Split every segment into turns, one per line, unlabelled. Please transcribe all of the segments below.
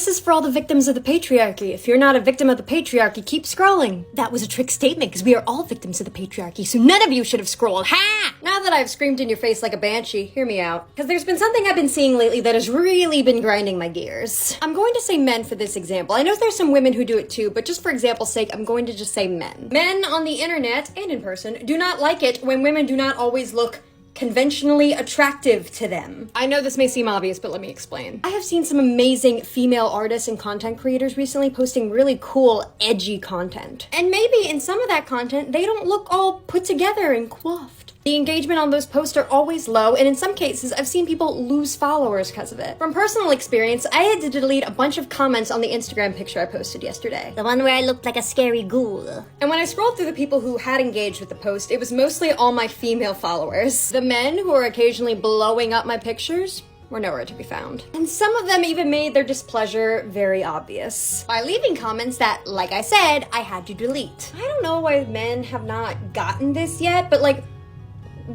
This is for all the victims of the patriarchy. If you're not a victim of the patriarchy, keep scrolling. That was a trick statement, because we are all victims of the patriarchy, so none of you should have scrolled. Ha! Now that I've screamed in your face like a banshee, hear me out. Because there's been something I've been seeing lately that has really been grinding my gears. I'm going to say men for this example. I know there's some women who do it too, but just for example's sake, I'm going to just say men. Men on the internet and in person do not like it when women do not always look conventionally attractive to them. I know this may seem obvious, but let me explain. I have seen some amazing female artists and content creators recently posting really cool, edgy content. And maybe in some of that content, they don't look all put together and coiffed. The engagement on those posts are always low, and in some cases, I've seen people lose followers because of it. From personal experience, I had to delete a bunch of comments on the Instagram picture I posted yesterday. The one where I looked like a scary ghoul. And when I scrolled through the people who had engaged with the post, it was mostly all my female followers. The men who are occasionally blowing up my pictures were nowhere to be found. And some of them even made their displeasure very obvious by leaving comments that, like I said, I had to delete. I don't know why men have not gotten this yet, but like,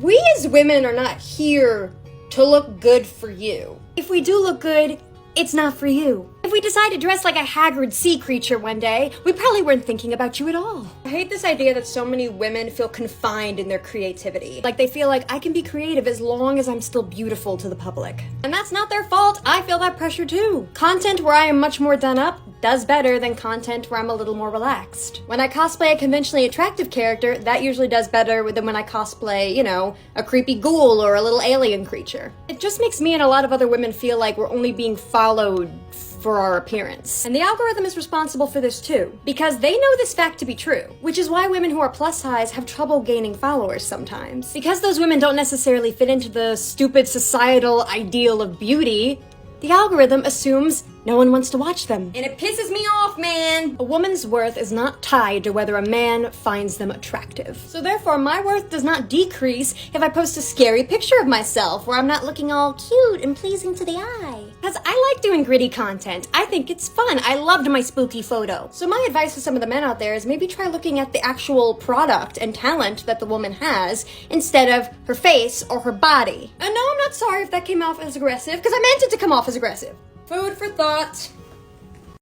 we as women are not here to look good for you. If we do look good, it's not for you. If we decide to dress like a haggard sea creature one day, we probably weren't thinking about you at all. I hate this idea that so many women feel confined in their creativity. Like they feel like I can be creative as long as I'm still beautiful to the public. And that's not their fault. I feel that pressure too. Content where I am much more done up does better than content where I'm a little more relaxed. When I cosplay a conventionally attractive character, that usually does better than when I cosplay, you know, a creepy ghoul or a little alien creature. It just makes me and a lot of other women feel like we're only being followed for our appearance. And the algorithm is responsible for this too, because they know this fact to be true, which is why women who are plus size have trouble gaining followers sometimes. Because those women don't necessarily fit into the stupid societal ideal of beauty, the algorithm assumes no one wants to watch them. And it pisses me off, man! A woman's worth is not tied to whether a man finds them attractive. So therefore, my worth does not decrease if I post a scary picture of myself where I'm not looking all cute and pleasing to the eye. Because I like doing gritty content. I think it's fun. I loved my spooky photo. So my advice to some of the men out there is maybe try looking at the actual product and talent that the woman has instead of her face or her body. And no, I'm not sorry if that came off as aggressive, because I meant it to come off as aggressive. Food for thought.